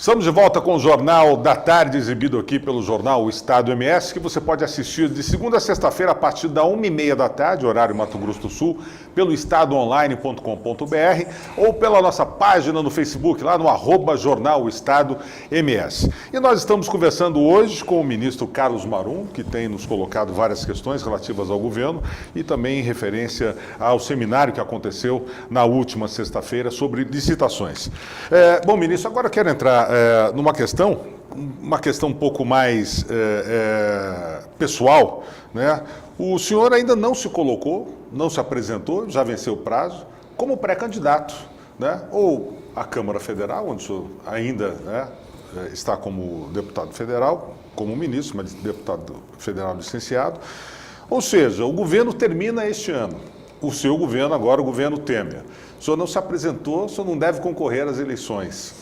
Estamos de volta com o Jornal da Tarde, exibido aqui pelo jornal O Estado MS, que você pode assistir de segunda a sexta-feira a partir da 1h30 da tarde, horário Mato Grosso do Sul, pelo estadoonline.com.br ou pela nossa página no Facebook, lá no @Jornal O Estado MS. E nós estamos conversando hoje com o ministro Carlos Marum, que tem nos colocado várias questões relativas ao governo e também em referência ao seminário que aconteceu na última sexta-feira sobre licitações. Bom, ministro, agora eu quero entrar numa questão um pouco mais pessoal, né? O senhor ainda não se colocou, não se apresentou, já venceu o prazo, como pré-candidato, né? Ou à Câmara Federal, onde o senhor ainda, né, está como deputado federal, como ministro, mas deputado federal licenciado. Ou seja, o governo termina este ano. O seu governo agora, o governo Temer. O senhor não se apresentou, o senhor não deve concorrer às eleições.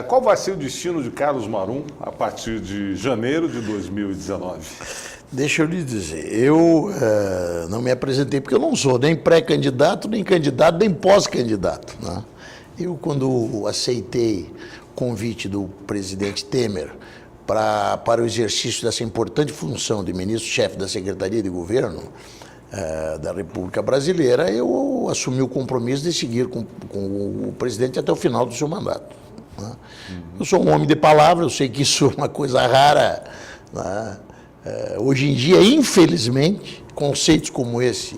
Qual vai ser o destino de Carlos Marum a partir de janeiro de 2019? Deixa eu lhe dizer, eu não me apresentei porque eu não sou nem pré-candidato, nem candidato, nem pós-candidato, né? Eu, quando aceitei o convite do presidente Temer para o exercício dessa importante função de ministro-chefe da Secretaria de Governo da República Brasileira, eu assumi o compromisso de seguir com o presidente até o final do seu mandato. Eu sou um homem de palavra, eu sei que isso é uma coisa rara, né? Hoje em dia, infelizmente, conceitos como esse,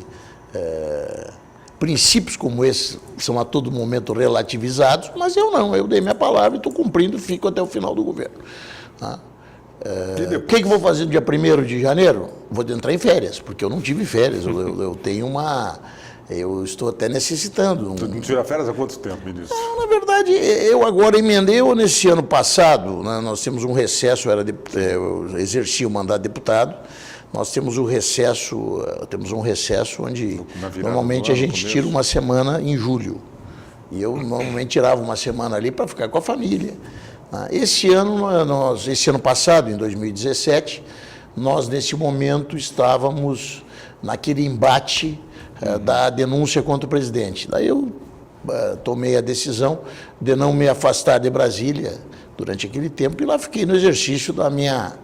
princípios como esse, são a todo momento relativizados, mas eu não, eu dei minha palavra e estou cumprindo, fico até o final do governo. O que eu vou fazer no dia 1º de janeiro? Vou entrar em férias, porque eu não tive férias, eu tenho eu estou até necessitando. Você não tira férias há quanto tempo, ministro? Não, na verdade, eu agora emendei, nesse ano passado, né, nós temos um recesso, eu exerci o mandato de deputado, nós temos um recesso onde normalmente a gente tira uma semana em julho. E eu normalmente tirava uma semana ali para ficar com a família. Esse ano passado, em 2017, nós nesse momento estávamos naquele embate da denúncia contra o presidente. Daí eu tomei a decisão de não me afastar de Brasília durante aquele tempo e lá fiquei no exercício da minha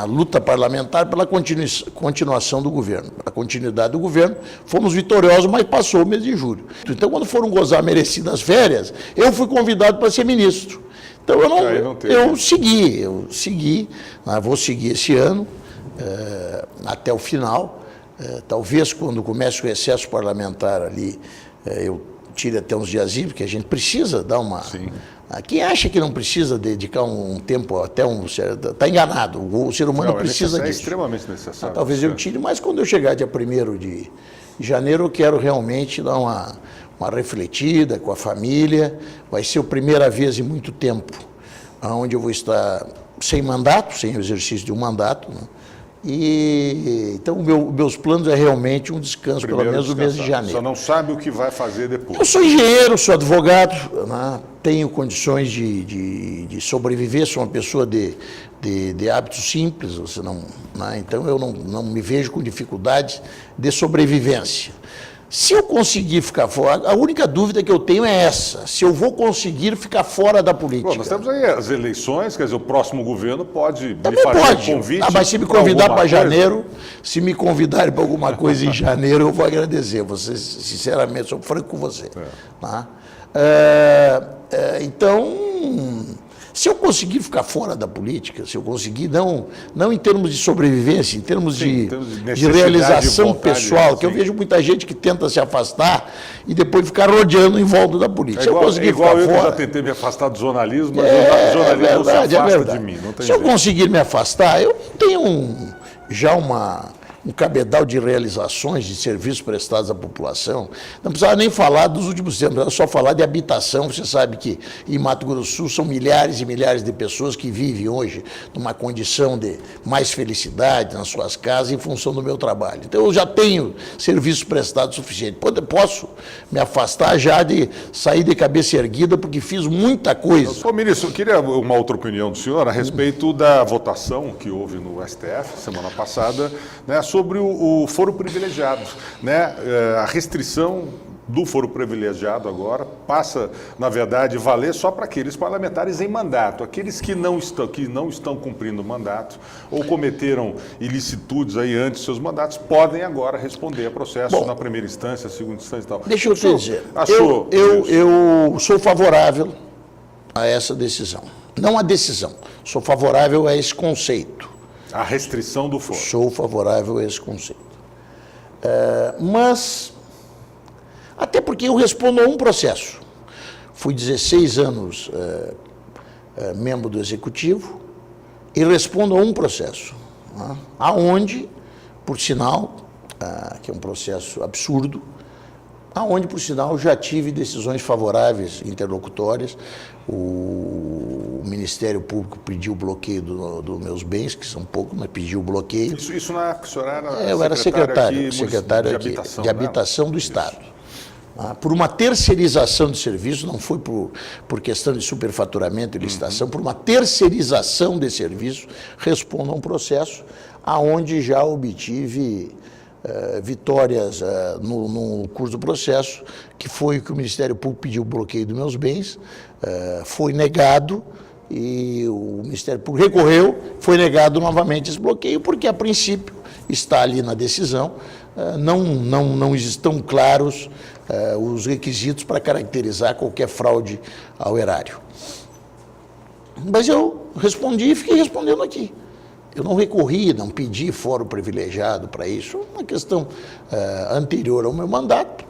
luta parlamentar pela continuação do governo, pela continuidade do governo. Fomos vitoriosos, mas passou o mês de julho. Então, quando foram gozar merecidas férias, eu fui convidado para ser ministro. Então, eu segui, vou seguir esse ano até o final. Talvez quando comece o recesso parlamentar ali, eu tire até uns diazinhos, porque a gente precisa dar uma... Sim. Quem acha que não precisa dedicar um tempo, está enganado. O ser humano precisa disso. É extremamente necessário. Talvez eu tire, mas quando eu chegar dia 1º de janeiro, eu quero realmente dar uma refletida com a família. Vai ser a primeira vez em muito tempo onde eu vou estar sem mandato, sem o exercício de um mandato, né? Então, meus planos é realmente um descanso, pelo menos no mês de janeiro. Só não sabe o que vai fazer depois. Eu sou engenheiro, sou advogado, né? Tenho condições de sobreviver, sou uma pessoa de hábitos simples, né? Então eu não me vejo com dificuldades de sobrevivência. Se eu conseguir ficar fora, a única dúvida que eu tenho é essa, se eu vou conseguir ficar fora da política. Bom, nós temos aí as eleições, quer dizer, o próximo governo pode também fazer convite. Mas se me convidar para janeiro, se me convidarem para alguma coisa em janeiro, eu vou agradecer. Você, sinceramente, sou franco com você. Tá? Então, se eu conseguir ficar fora da política, se eu conseguir, não em termos de sobrevivência, em termos de realização pessoal, que eu vejo muita gente que tenta se afastar e depois ficar rodeando em volta da política. Se eu conseguir ficar fora... eu já tentei me afastar do jornalismo, mas o jornalismo não se afasta de mim. Não tem jeito. Eu conseguir me afastar, eu tenho já um cabedal de realizações, de serviços prestados à população. Não precisava nem falar dos últimos tempos, era só falar de habitação. Você sabe que em Mato Grosso do Sul são milhares e milhares de pessoas que vivem hoje numa condição de mais felicidade nas suas casas em função do meu trabalho. Então eu já tenho serviços prestados suficiente. Posso me afastar já de sair de cabeça erguida porque fiz muita coisa. Ô, ministro, eu queria uma outra opinião do senhor a respeito da votação que houve no STF semana passada, né, sobre o foro privilegiado, né, a restrição do foro privilegiado agora passa, na verdade, valer só para aqueles parlamentares em mandato. Aqueles que não estão cumprindo o mandato ou cometeram ilicitudes aí antes de seus mandatos podem agora responder a processo na primeira instância, segunda instância e tal. Deixa eu te dizer, eu sou favorável a essa decisão. Não a decisão, sou favorável a esse conceito. A restrição do foro. Sou favorável a esse conceito. Mas, até porque eu respondo a um processo. Fui 16 anos membro do Executivo e respondo a um processo, né, aonde, por sinal, que é um processo absurdo, aonde, por sinal, já tive decisões favoráveis, interlocutórias. O Ministério Público pediu o bloqueio dos meus bens, que são poucos, mas pediu o bloqueio. Isso na a senhora era eu era secretário de habitação do Estado. Por uma terceirização de serviço, não foi por questão de superfaturamento e licitação, por uma terceirização de serviço, respondo a um processo aonde já obtive vitórias no curso do processo, que foi que o Ministério Público pediu o bloqueio dos meus bens, foi negado e o Ministério Público recorreu, foi negado novamente esse bloqueio, porque a princípio está ali na decisão, não estão claros os requisitos para caracterizar qualquer fraude ao erário. Mas eu respondi e fiquei respondendo aqui. Eu não recorri, não pedi fórum privilegiado para isso, uma questão anterior ao meu mandato.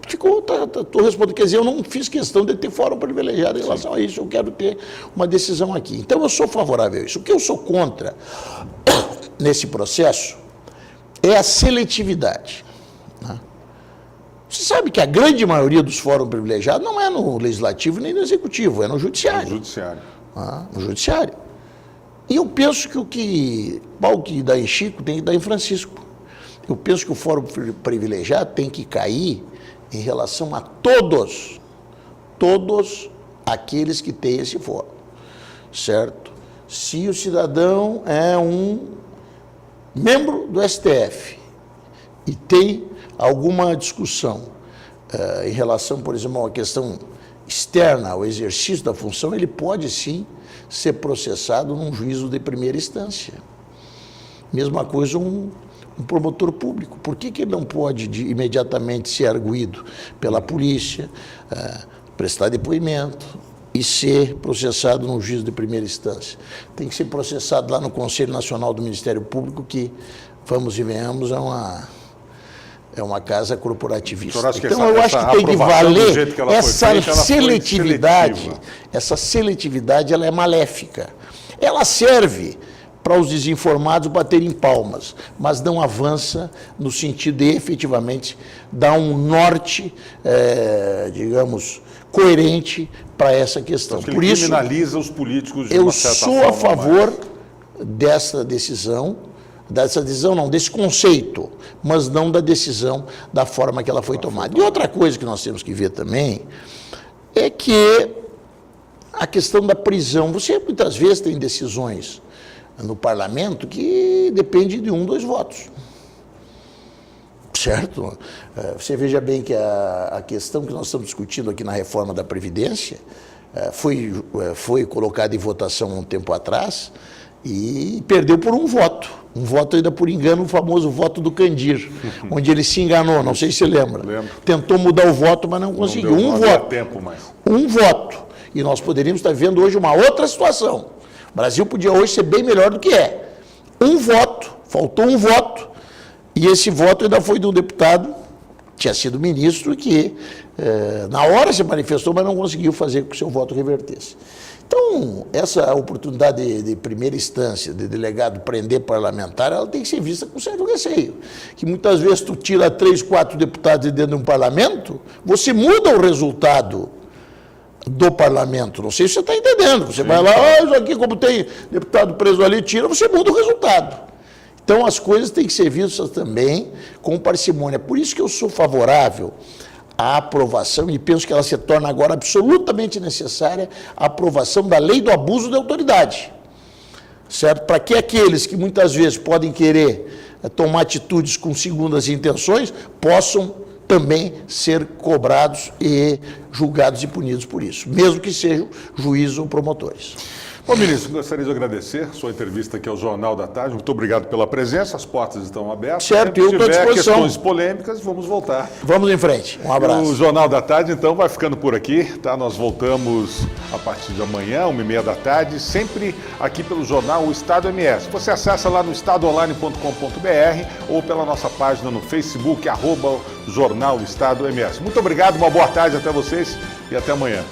Estou respondendo, quer dizer, eu não fiz questão de ter fórum privilegiado em relação a isso, eu quero ter uma decisão aqui. Então eu sou favorável a isso. O que eu sou contra nesse processo é a seletividade. Né? Você sabe que a grande maioria dos fóruns privilegiados não é no Legislativo nem no Executivo, é no Judiciário. No Judiciário. No Judiciário. E eu penso que o que pau que dá em Chico tem que dar em Francisco. Eu penso que o fórum privilegiado tem que cair em relação a todos aqueles que têm esse fórum, certo? Se o cidadão é um membro do STF e tem alguma discussão em relação, por exemplo, a uma questão externa ao exercício da função, ele pode sim ser processado num juízo de primeira instância. Mesma coisa um promotor público. Por que ele não pode imediatamente ser arguido pela polícia, prestar depoimento e ser processado num juízo de primeira instância? Tem que ser processado lá no Conselho Nacional do Ministério Público, que, vamos e venhamos, é uma casa corporativista. Então, eu acho que tem que valer essa seletividade. Essa seletividade, ela é maléfica. Ela serve para os desinformados baterem palmas, mas não avança no sentido de efetivamente dar um norte, digamos, coerente para essa questão. Por isso, criminaliza os políticos de uma certa forma. Eu sou a favor dessa decisão, desse conceito, mas não da decisão da forma que ela foi tomada. E outra coisa que nós temos que ver também é que a questão da prisão. Você muitas vezes tem decisões no parlamento que depende de 1, 2 votos. Certo? Você veja bem que a questão que nós estamos discutindo aqui na reforma da Previdência foi colocada em votação há um tempo atrás e perdeu por 1 voto. Um voto ainda por engano, o famoso voto do Candir, onde ele se enganou, não sei se você lembra. Lembro. Tentou mudar o voto, mas não conseguiu. Não voto. Tempo mais. Um voto. E nós poderíamos estar vivendo hoje uma outra situação. O Brasil podia hoje ser bem melhor do que é. Um voto, faltou um voto, e esse voto ainda foi de um deputado, tinha sido ministro, que na hora se manifestou, mas não conseguiu fazer com que o seu voto revertesse. Então, essa oportunidade de primeira instância, de delegado prender parlamentar, ela tem que ser vista com certo receio. Que muitas vezes tu tira 3, 4 deputados de dentro de um parlamento, você muda o resultado do parlamento. Não sei se você está entendendo. Você vai lá, isso aqui, como tem deputado preso ali, tira, você muda o resultado. Então, as coisas têm que ser vistas também com parcimônia. Por isso que eu sou favorável à aprovação, e penso que ela se torna agora absolutamente necessária, a aprovação da lei do abuso de autoridade. Certo? Para que aqueles que muitas vezes podem querer tomar atitudes com segundas intenções, possam também ser cobrados e julgados e punidos por isso, mesmo que sejam juízes ou promotores. Bom, ministro, gostaria de agradecer sua entrevista aqui ao Jornal da Tarde. Muito obrigado pela presença, as portas estão abertas. Certo, se eu estou à tiver disposição. questões polêmicas, vamos voltar. Vamos em frente. Um abraço. O Jornal da Tarde, então, vai ficando por aqui, tá? Nós voltamos a partir de amanhã, 1h30 da tarde, sempre aqui pelo jornal O Estado MS. Você acessa lá no estadoonline.com.br ou pela nossa página no Facebook, @Jornal Estado MS. Muito obrigado, uma boa tarde até vocês e até amanhã.